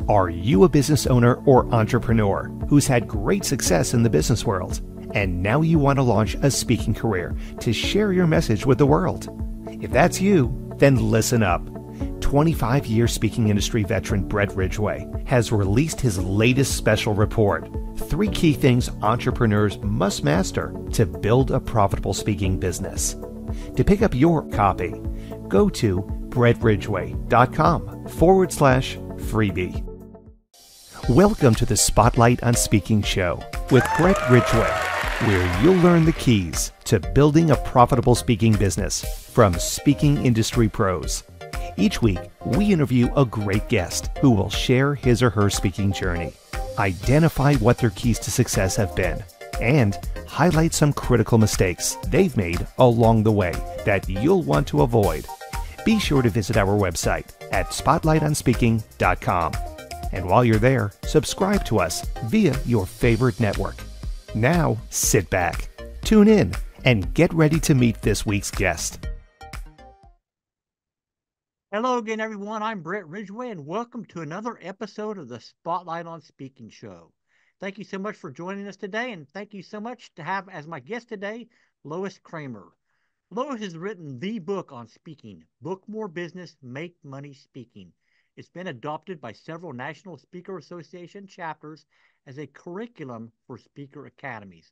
Are you a business owner or entrepreneur who's had great success in the business world, and now you want to launch a speaking career to share your message with the world? If that's you, then listen up. 25-year speaking industry veteran Brett Ridgway has released his latest special report, 3 Key Things Entrepreneurs Must Master to Build a Profitable Speaking Business. To pick up your copy, go to brettridgway.com/freebie. Welcome to the Spotlight on Speaking show with Brett Ridgway, where you'll learn the keys to building a profitable speaking business from speaking industry pros. Each week, we interview a great guest who will share his or her speaking journey, identify what their keys to success have been, and highlight some critical mistakes they've made along the way that you'll want to avoid. Be sure to visit our website at spotlightonspeaking.com. And while you're there, subscribe to us via your favorite network. Now, sit back, tune in, and get ready to meet this week's guest. Hello again, everyone. I'm Brett Ridgway, and welcome to another episode of the Spotlight on Speaking show. Thank you so much for joining us today, and thank you so much to have as my guest today, Lois Creamer. Lois has written the book on speaking, Book More Business, Make Money Speaking. It's been adopted by several National Speaker Association chapters as a curriculum for speaker academies.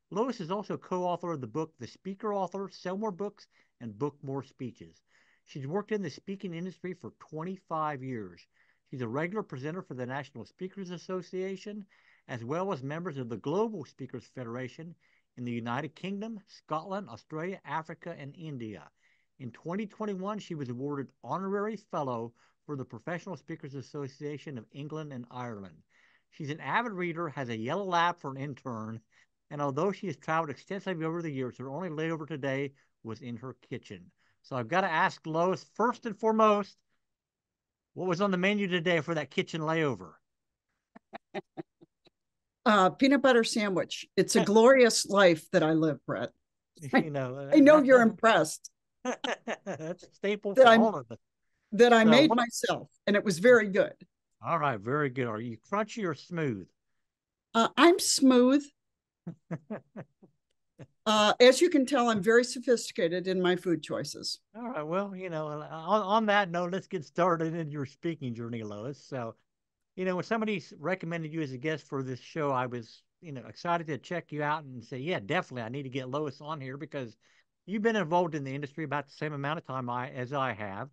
Lois is also co-author of the book The Speaker Author, Sell More Books, and Book More Speeches. She's worked in the speaking industry for 25 years. She's a regular presenter for the National Speakers Association, as well as members of the Global Speakers Federation in the United Kingdom, Scotland, Australia, Africa, and India. In 2021, she was awarded Honorary Fellow for the Professional Speakers Association of England and Ireland. She's an avid reader, has a yellow lab for an intern, and although she has traveled extensively over the years, her only layover today was in her kitchen. So I've got to ask Lois, first and foremost, what was on the menu today for that kitchen layover? Peanut butter sandwich. It's a glorious life that I live, Brett. You know, I know you're impressed. That's a staple for all of us. That I made myself, and it was very good. All right, very good. Are you crunchy or smooth? I'm smooth. As you can tell, I'm very sophisticated in my food choices. All right, well, you know, on that note, let's get started in your speaking journey, Lois. So, you know, when somebody recommended you as a guest for this show, I was, excited to check you out and say, yeah, definitely, I need to get Lois on here because you've been involved in the industry about the same amount of time as I have.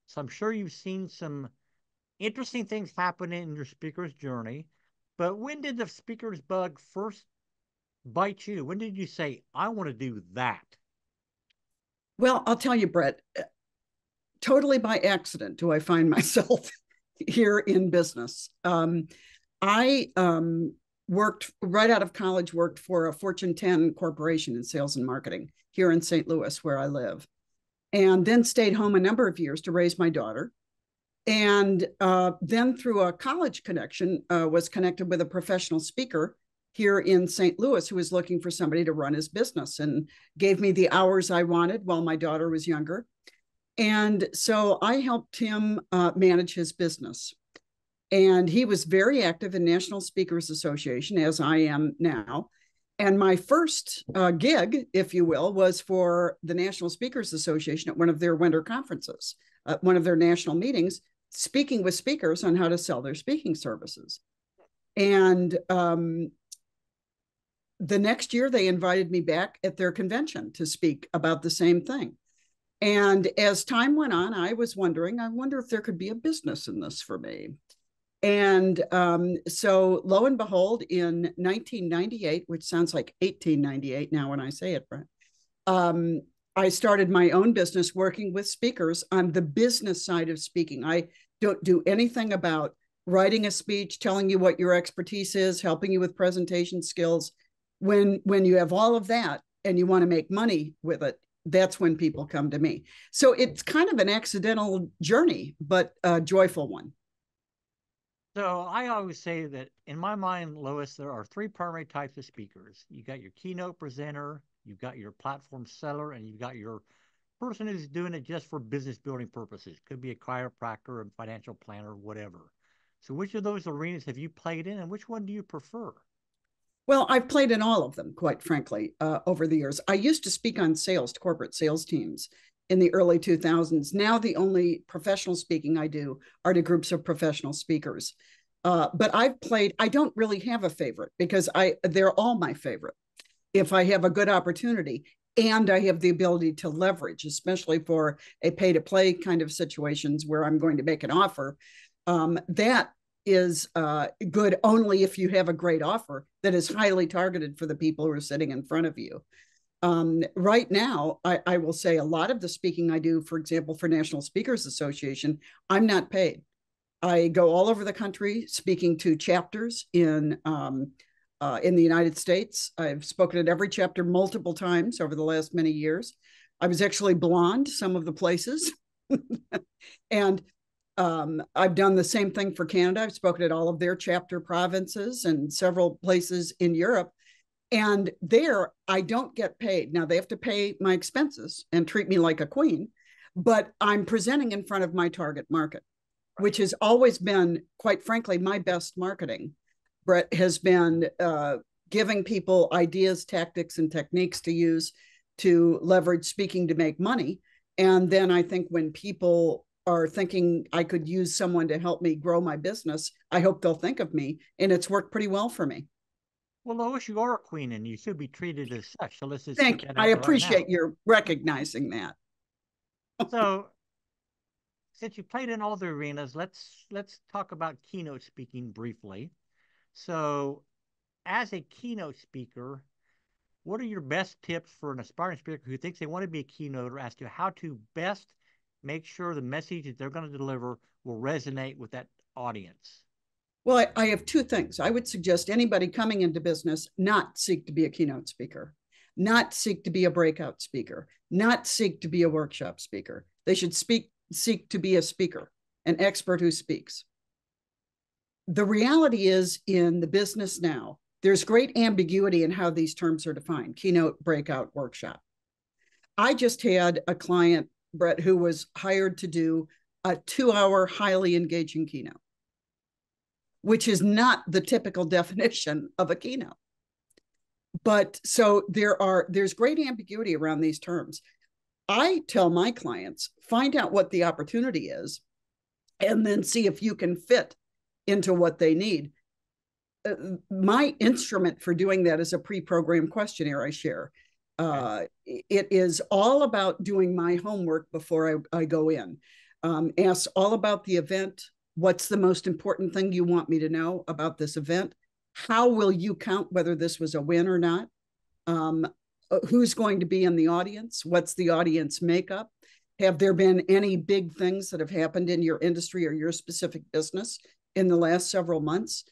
So I'm sure you've seen some interesting things happen in your speaker's journey. But when did the speaker's bug first bite you? When did you say, I want to do that? Well, I'll tell you, Brett, totally by accident do I find myself here in business. I worked right out of college, worked for a Fortune 10 corporation in sales and marketing here in St. Louis, where I live. And then stayed home a number of years to raise my daughter. And then through a college connection, was connected with a professional speaker here in St. Louis who was looking for somebody to run his business and gave me the hours I wanted while my daughter was younger. And so I helped him manage his business. And he was very active in National Speakers Association, as I am now. And my first gig, if you will, was for the National Speakers Association at one of their winter conferences, one of their national meetings, speaking with speakers on how to sell their speaking services. And the next year, they invited me back at their convention to speak about the same thing. And as time went on, I was wondering, I wonder if there could be a business in this for me. And so lo and behold, in 1998, which sounds like 1898 now when I say it, Brent, I started my own business working with speakers on the business side of speaking. I don't do anything about writing a speech, telling you what your expertise is, helping you with presentation skills. When you have all of that and you want to make money with it, that's when people come to me. So it's kind of an accidental journey, but a joyful one. So I always say that in my mind, Lois, there are 3 primary types of speakers. You got your keynote presenter, you've got your platform seller, and you've got your person who's doing it just for business building purposes. Could be a chiropractor, a financial planner, whatever. So which of those arenas have you played in, and which one do you prefer? Well, I've played in all of them, quite frankly, over the years. I used to speak on sales, to corporate sales teams in the early 2000s. Now, the only professional speaking I do are to groups of professional speakers. But I've played, I don't really have a favorite because they're all my favorite. If I have a good opportunity and I have the ability to leverage, especially for a pay to play kind of situations where I'm going to make an offer, that is good only if you have a great offer that is highly targeted for the people who are sitting in front of you. Right now, I will say a lot of the speaking I do, for example, for National Speakers Association, I'm not paid. I go all over the country speaking to chapters in the United States. I've spoken at every chapter multiple times over the last many years. I was actually blonde some of the places. And I've done the same thing for Canada. I've spoken at all of their chapter provinces and several places in Europe. And there, I don't get paid. Now, they have to pay my expenses and treat me like a queen, but I'm presenting in front of my target market, which has always been, quite frankly, my best marketing. Brett has been giving people ideas, tactics, and techniques to use to leverage speaking to make money. And then I think when people are thinking I could use someone to help me grow my business, I hope they'll think of me. And it's worked pretty well for me. Well, Lois, you are a queen, and you should be treated as such. So let's just Thank get you. that I out there right now. appreciate your recognizing that. So, since you played in all the arenas, let's talk about keynote speaking briefly. So, as a keynote speaker, what are your best tips for an aspiring speaker who thinks they want to be a keynoter as to how to best make sure the message that they're going to deliver will resonate with that audience? Well, I have two things. I would suggest anybody coming into business not seek to be a keynote speaker, not seek to be a breakout speaker, not seek to be a workshop speaker. They should seek to be a speaker, an expert who speaks. The reality is, in the business now, there's great ambiguity in how these terms are defined: keynote, breakout, workshop. I just had a client, Brett, who was hired to do a 2-hour highly engaging keynote, which is not the typical definition of a keynote. But so there's great ambiguity around these terms. I tell my clients, find out what the opportunity is and then see if you can fit into what they need. My instrument for doing that is a pre-programmed questionnaire I share. It is all about doing my homework before I go in. Ask all about the event. What's the most important thing you want me to know about this event? How will you count whether this was a win or not? Who's going to be in the audience? What's the audience makeup? Have there been any big things that have happened in your industry or your specific business in the last several months?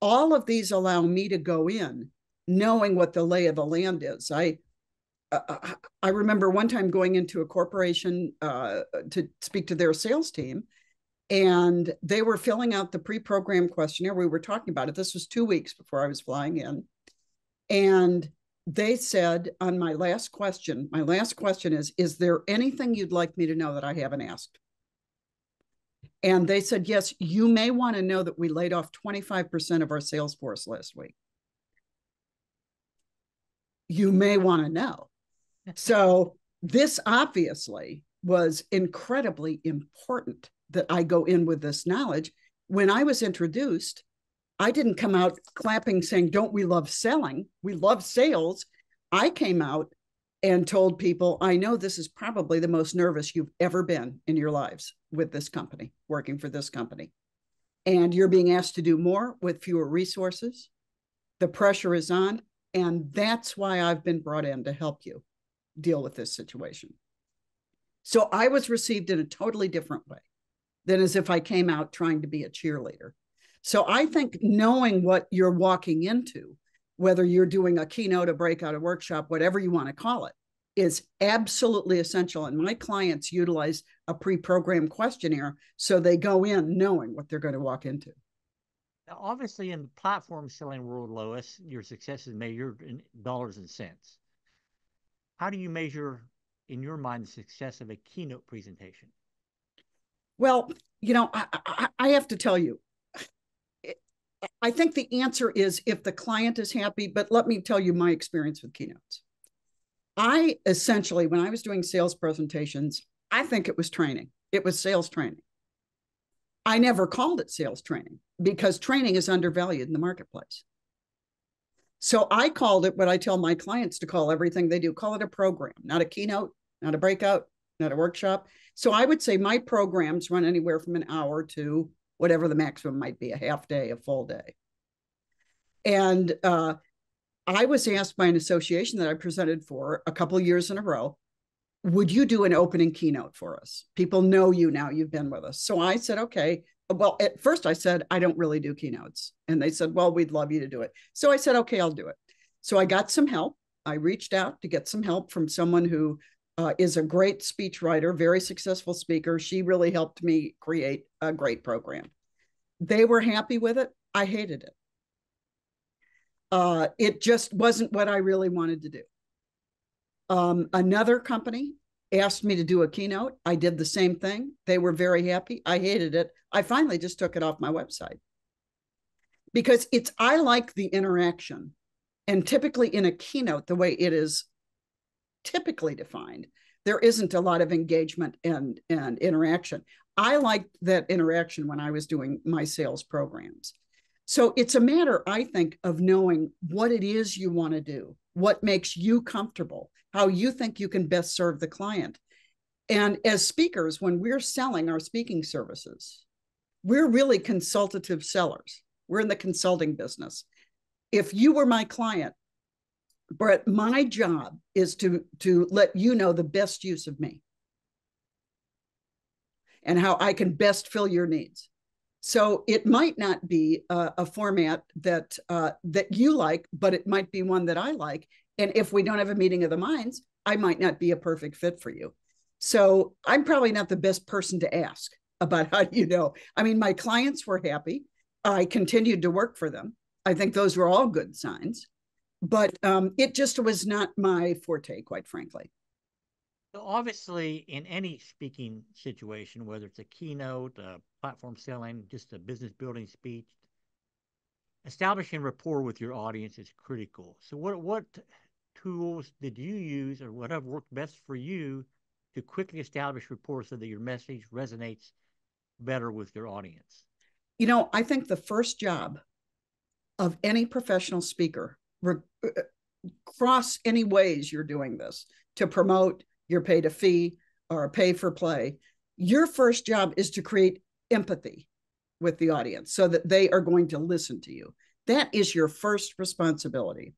All of these allow me to go in knowing what the lay of the land is. I remember one time going into a corporation to speak to their sales team, and they were filling out the pre-programmed questionnaire. We were talking about it. This was 2 weeks before I was flying in. And they said on my last question is there anything you'd like me to know that I haven't asked? And they said, yes, you may want to know that we laid off 25% of our sales force last week. You may want to know. So this obviously was incredibly important that I go in with this knowledge. When I was introduced, I didn't come out clapping saying, don't we love selling? We love sales. I came out and told people, I know this is probably the most nervous you've ever been in your lives with this company, working for this company. And you're being asked to do more with fewer resources. The pressure is on. And that's why I've been brought in to help you deal with this situation. So I was received in a totally different way than as if I came out trying to be a cheerleader. So I think knowing what you're walking into, whether you're doing a keynote, a breakout, a workshop, whatever you want to call it, is absolutely essential. And my clients utilize a pre-programmed questionnaire so they go in knowing what they're going to walk into. Now, obviously, in the platform selling world, Lois, your success is measured in dollars and cents. How do you measure, in your mind, the success of a keynote presentation? Well, I have to tell you, I think the answer is if the client is happy, but let me tell you my experience with keynotes. I essentially, when I was doing sales presentations, I think it was training. It was sales training. I never called it sales training because training is undervalued in the marketplace. So I called it what I tell my clients to call everything they do. Call it a program, not a keynote, not a breakout, not a workshop. So I would say my programs run anywhere from an hour to whatever the maximum might be, a half day, a full day. And I was asked by an association that I presented for a couple of years in a row, would you do an opening keynote for us? People know you now, you've been with us. So I said, okay. Well, at first I said, I don't really do keynotes. And they said, well, we'd love you to do it. So I said, okay, I'll do it. So I got some help. I reached out to get some help from someone who is a great speech writer, very successful speaker. She really helped me create a great program. They were happy with it. I hated it. It just wasn't what I really wanted to do. Another company asked me to do a keynote. I did the same thing. They were very happy. I hated it. I finally just took it off my website because I like the interaction. And typically in a keynote, the way it is typically defined, there isn't a lot of engagement and interaction. I liked that interaction when I was doing my sales programs. So it's a matter, I think, of knowing what it is you want to do, what makes you comfortable, how you think you can best serve the client. And as speakers, when we're selling our speaking services, we're really consultative sellers. We're in the consulting business. If you were my client, Brett, my job is to let you know the best use of me and how I can best fill your needs. So it might not be a format that you like, but it might be one that I like. And if we don't have a meeting of the minds, I might not be a perfect fit for you. So I'm probably not the best person to ask about how you know. I mean, my clients were happy. I continued to work for them. I think those were all good signs. But it just was not my forte, quite frankly. So obviously, in any speaking situation, whether it's a keynote, a platform selling, just a business building speech, establishing rapport with your audience is critical. So what tools did you use or what have worked best for you to quickly establish rapport so that your message resonates better with your audience? You know, I think the first job of any professional speaker, cross any ways you're doing this, to promote, you're paid a fee or a pay for play. Your first job is to create empathy with the audience so that they are going to listen to you. That is your first responsibility.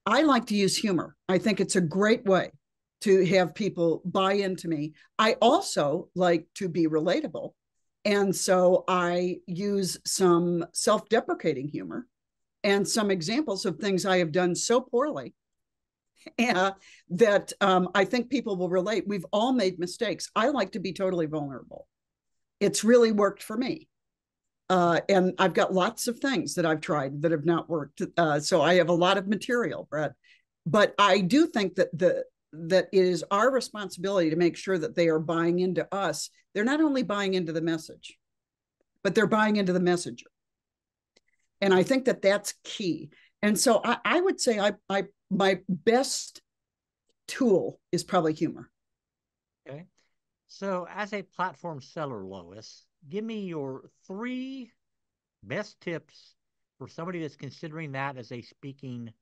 I like to use humor. I think it's a great way to have people buy into me. I also like to be relatable. And so I use some self-deprecating humor and some examples of things I have done so poorly that I think people will relate. We've all made mistakes. I like to be totally vulnerable. It's really worked for me. And I've got lots of things that I've tried that have not worked. So I have a lot of material, Brett. But I do think that that it is our responsibility to make sure that they are buying into us. They're not only buying into the message, but they're buying into the messenger. And I think that that's key. And so I would say my best tool is probably humor. Okay. So as a platform seller, Lois, give me your 3 best tips for somebody that's considering that as a speaking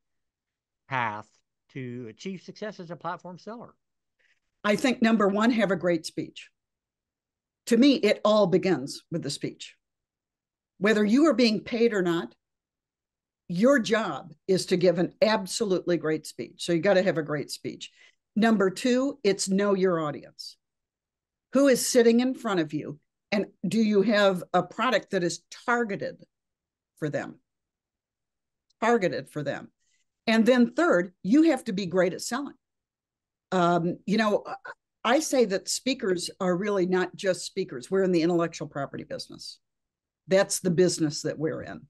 path to achieve success as a platform seller. I think number 1, have a great speech. To me, it all begins with the speech. Whether you are being paid or not, your job is to give an absolutely great speech. So you got to have a great speech. Number 2, it's know your audience. Who is sitting in front of you? And do you have a product that is targeted for them? Targeted for them. And then third, you have to be great at selling. You know, I say that speakers are really not just speakers. We're in the intellectual property business. That's the business that we're in.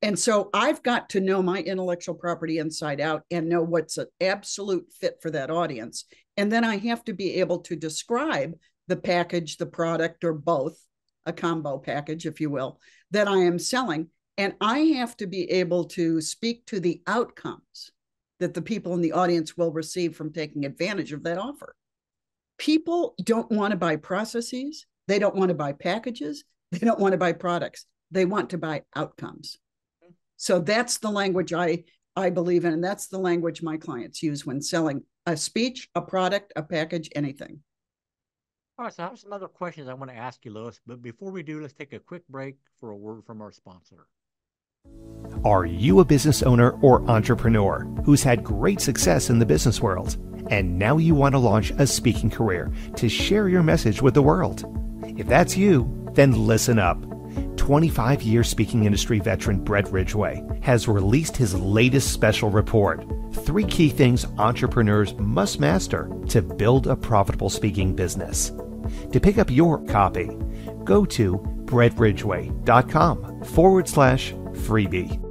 And so I've got to know my intellectual property inside out and know what's an absolute fit for that audience. And then I have to be able to describe the package, the product, or both, a combo package, if you will, that I am selling And I have to be able to speak to the outcomes that the people in the audience will receive from taking advantage of that offer. People don't want to buy processes. They don't want to buy packages. They don't want to buy products. They want to buy outcomes. So that's the language I believe in. And that's the language my clients use when selling a speech, a product, a package, anything. All right, so I have some other questions I want to ask you, Lois. But before we do, let's take a quick break for a word from our sponsor. Are you a business owner or entrepreneur who's had great success in the business world, and now you want to launch a speaking career to share your message with the world? If that's you, then listen up. 25-year speaking industry veteran Brett Ridgway has released his latest special report, 3 Key Things Entrepreneurs Must Master to Build a Profitable Speaking Business. To pick up your copy, go to brettridgway.com/freebie.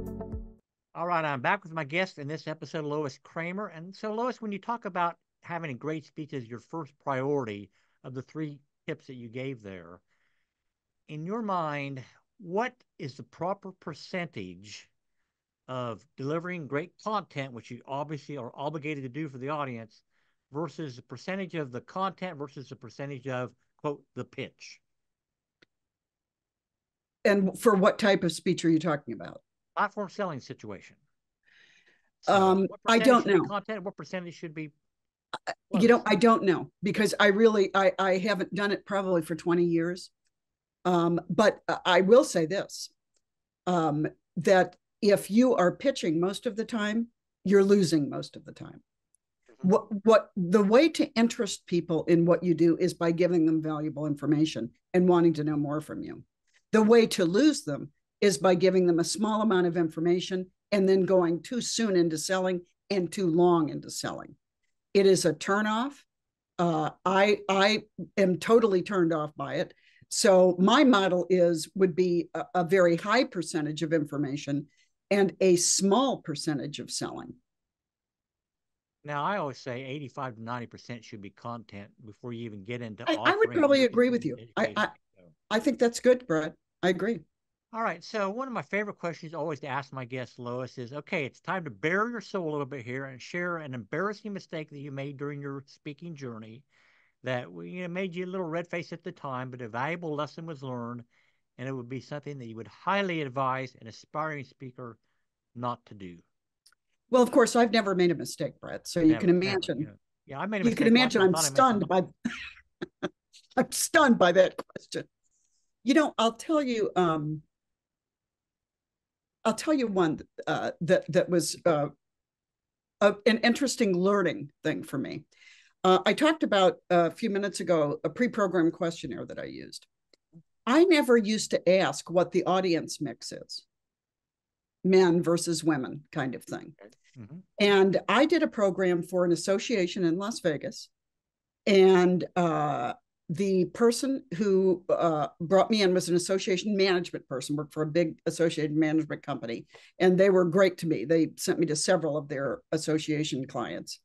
All right, I'm back with my guest in this episode, Lois Creamer. And so, Lois, when you talk about having a great speech as your first priority of the 3 tips that you gave there, in your mind, what is the proper percentage of delivering great content, which you obviously are obligated to do for the audience, versus the percentage of the content versus the percentage of, quote, the pitch? And for what type of speech are you talking about? Platform selling situation. So I don't know. Content, what percentage should be? I don't know, because I haven't done it probably for 20 years. But I will say this, that if you are pitching most of the time, you're losing most of the time. What the way to interest people in what you do is by giving them valuable information and wanting to know more from you. The way to lose them is by giving them a small amount of information and then going too soon into selling and too long into selling. It is a turnoff. I am totally turned off by it. So my model would be a very high percentage of information and a small percentage of selling. Now, I always say 85 to 90% should be content before you even get into I would probably agree with you. I think that's good, Brett. I agree. All right. So one of my favorite questions always to ask my guest, Lois, is, okay, it's time to bare your soul a little bit here and share an embarrassing mistake that you made during your speaking journey that made you a little red face at the time, but a valuable lesson was learned, and it would be something that you would highly advise an aspiring speaker not to do. Well, of course, I've never made a mistake, Brett. So you can imagine. Yeah, I made a mistake. You can imagine I'm stunned by I'm stunned by that question. I'll tell you one that was an interesting learning thing for me. I talked about a few minutes ago a pre-programmed questionnaire that I used. I never used to ask what the audience mix is, men versus women kind of thing. Mm-hmm. And I did a program for an association in Las Vegas, and the person who brought me in was an association management person, worked for a big association management company, and they were great to me. They sent me to several of their association clients.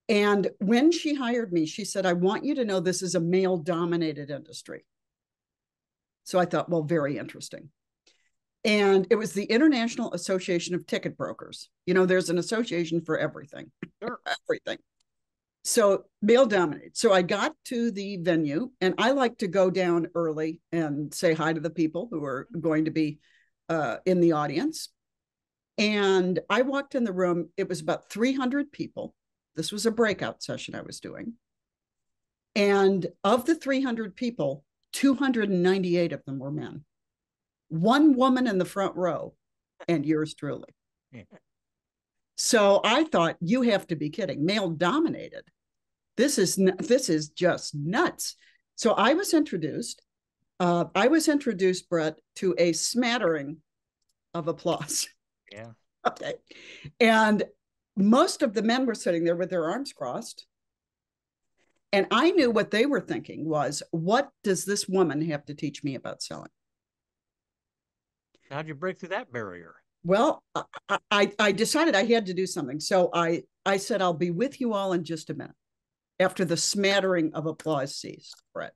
And when she hired me, she said, I want you to know this is a male-dominated industry. So I thought, well, very interesting. And it was the International Association of Ticket Brokers. There's an association for everything. Sure. Everything. So male-dominated. So I got to the venue, and I like to go down early and say hi to the people who are going to be in the audience. And I walked in the room. It was about 300 people. This was a breakout session I was doing. And of the 300 people, 298 of them were men. One woman in the front row, and yours truly. Yeah. So I thought, you have to be kidding. Male dominated. This is just nuts. So I was introduced, Brett, to a smattering of applause. Yeah. Okay. And most of the men were sitting there with their arms crossed. And I knew what they were thinking was, what does this woman have to teach me about selling? How'd you break through that barrier? Well, I decided I had to do something. So I said, I'll be with you all in just a minute. After the smattering of applause ceased, Brett,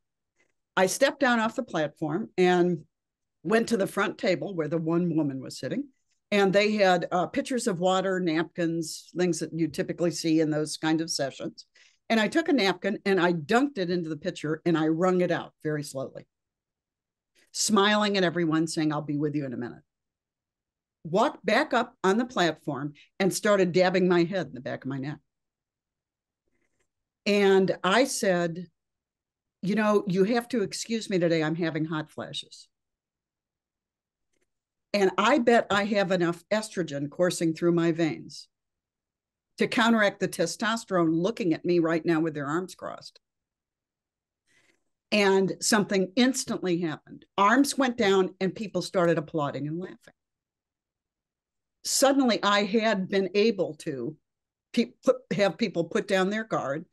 I stepped down off the platform, and went to the front table where the one woman was sitting, and they had pitchers of water, napkins, things that you typically see in those kind of sessions. And I took a napkin and I dunked it into the pitcher and I wrung it out very slowly, smiling at everyone, saying, "I'll be with you in a minute." Walked back up on the platform and started dabbing my head in the back of my neck. And I said, "You have to excuse me today. I'm having hot flashes. And I bet I have enough estrogen coursing through my veins to counteract the testosterone looking at me right now with their arms crossed." And something instantly happened. Arms went down and people started applauding and laughing. Suddenly, I had been able to have people put down their guard,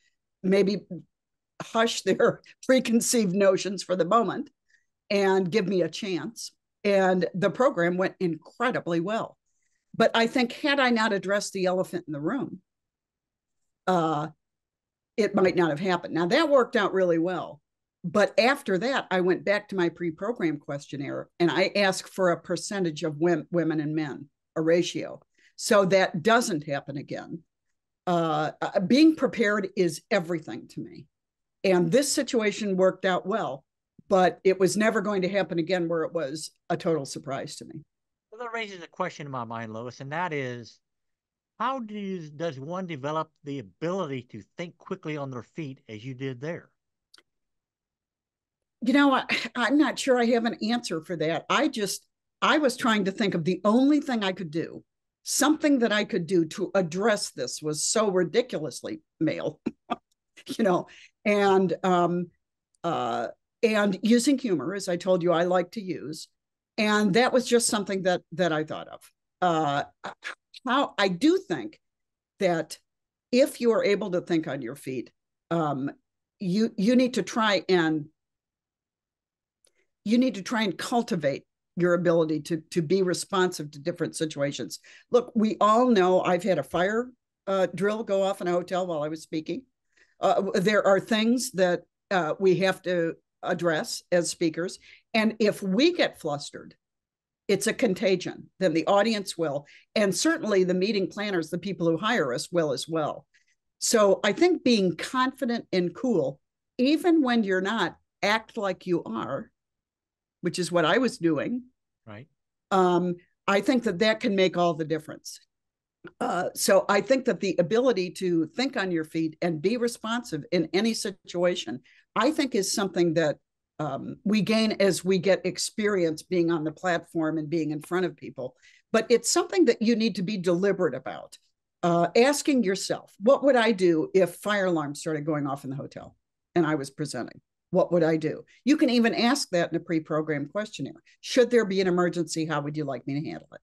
maybe hush their preconceived notions for the moment, and give me a chance. And the program went incredibly well. But I think had I not addressed the elephant in the room, it might not have happened. Now, that worked out really well. But after that, I went back to my pre-program questionnaire and I asked for a percentage of women and men, a ratio, so that doesn't happen again. Being prepared is everything to me. And this situation worked out well, but it was never going to happen again where it was a total surprise to me. Well, that raises a question in my mind, Lois, and that is, how does one develop the ability to think quickly on their feet as you did there? I'm not sure I have an answer for that. I was trying to think of the only thing I could do, something that I could do to address this was so ridiculously male, and using humor, as I told you, I like to use. And that was just something that I thought of. How I do think that if you are able to think on your feet, you need to try and cultivate your ability to be responsive to different situations. Look, we all know I've had a fire drill go off in a hotel while I was speaking. There are things that we have to address as speakers. And if we get flustered, it's a contagion, then the audience will. And certainly the meeting planners, the people who hire us, will as well. So I think being confident and cool, even when you're not, act like you are, which is what I was doing. Right. I think that can make all the difference. So I think that the ability to think on your feet and be responsive in any situation, I think is something that we gain as we get experience being on the platform and being in front of people. But it's something that you need to be deliberate about. Asking yourself, what would I do if fire alarms started going off in the hotel and I was presenting? What would I do? You can even ask that in a pre-programmed questionnaire. Should there be an emergency, how would you like me to handle it?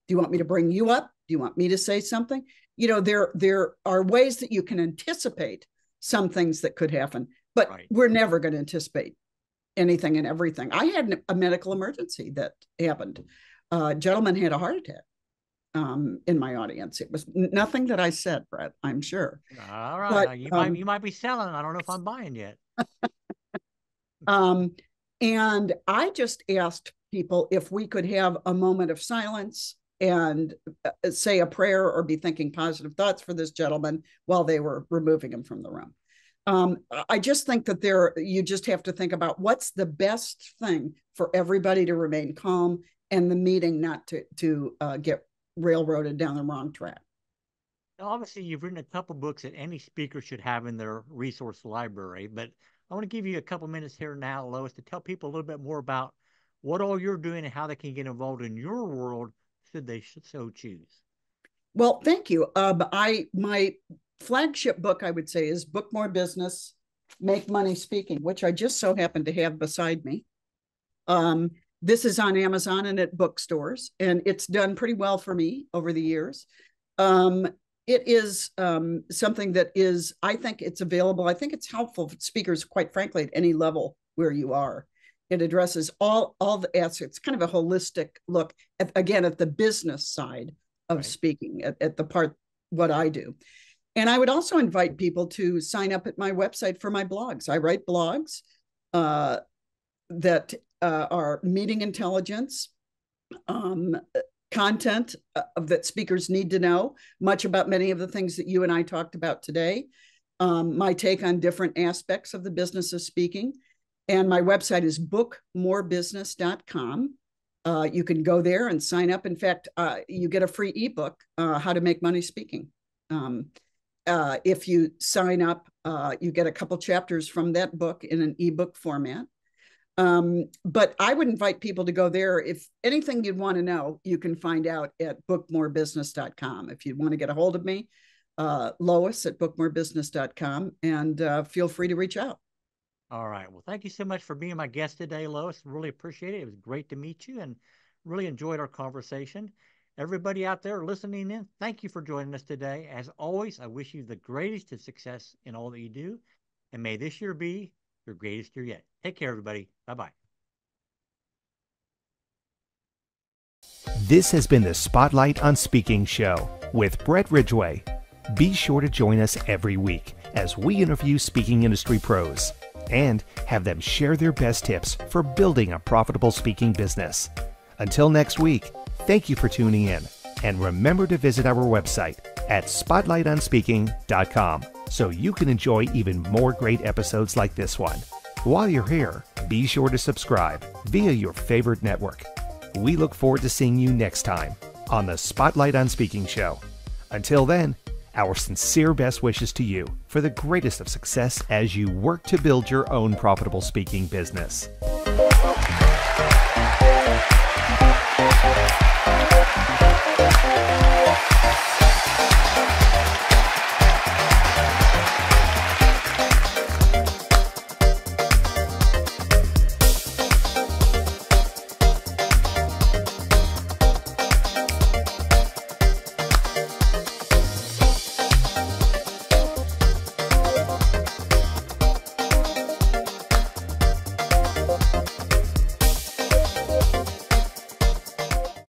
Do you want me to bring you up? Do you want me to say something? There are ways that you can anticipate some things that could happen, but we're never going to anticipate anything and everything. I had a medical emergency that happened. A gentleman had a heart attack in my audience. It was nothing that I said, Brett, I'm sure. All right. But, you might be selling. I don't know if I'm buying yet. And I just asked people if we could have a moment of silence and say a prayer or be thinking positive thoughts for this gentleman while they were removing him from the room. I just think that you just have to think about what's the best thing for everybody to remain calm and the meeting not to get railroaded down the wrong track. Now, obviously, you've written a couple books that any speaker should have in their resource library, but I want to give you a couple minutes here now, Lois, to tell people a little bit more about what all you're doing and how they can get involved in your world should they so choose. Well, thank you. My flagship book, I would say, is Book More Business, Make Money Speaking, which I just so happen to have beside me. This is on Amazon and at bookstores, and it's done pretty well for me over the years. It is something that is, I think it's available. I think it's helpful for speakers, quite frankly, at any level where you are. It addresses all the aspects. It's kind of a holistic look, at the business side of speaking, at the part, what I do. And I would also invite people to sign up at my website for my blogs. I write blogs that are meeting intelligence, content that speakers need to know, much about many of the things that you and I talked about today, my take on different aspects of the business of speaking. And my website is bookmorebusiness.com. You can go there and sign up. In fact, you get a free ebook, How to Make Money Speaking. If you sign up, you get a couple chapters from that book in an ebook format. But I would invite people to go there. If anything you'd want to know, you can find out at bookmorebusiness.com. If you want to get a hold of me, Lois at bookmorebusiness.com, and feel free to reach out. All right. Well, thank you so much for being my guest today, Lois. Really appreciate it. It was great to meet you and really enjoyed our conversation. Everybody out there listening in, thank you for joining us today. As always, I wish you the greatest of success in all that you do. And may this year be your greatest year yet. Take care, everybody. Bye-bye. This has been the Spotlight on Speaking show with Brett Ridgway. Be sure to join us every week as we interview speaking industry pros and have them share their best tips for building a profitable speaking business. Until next week, thank you for tuning in, and remember to visit our website at spotlightonspeaking.com so you can enjoy even more great episodes like this one. While you're here, be sure to subscribe via your favorite network. We look forward to seeing you next time on the Spotlight on Speaking show. Until then, our sincere best wishes to you for the greatest of success as you work to build your own profitable speaking business.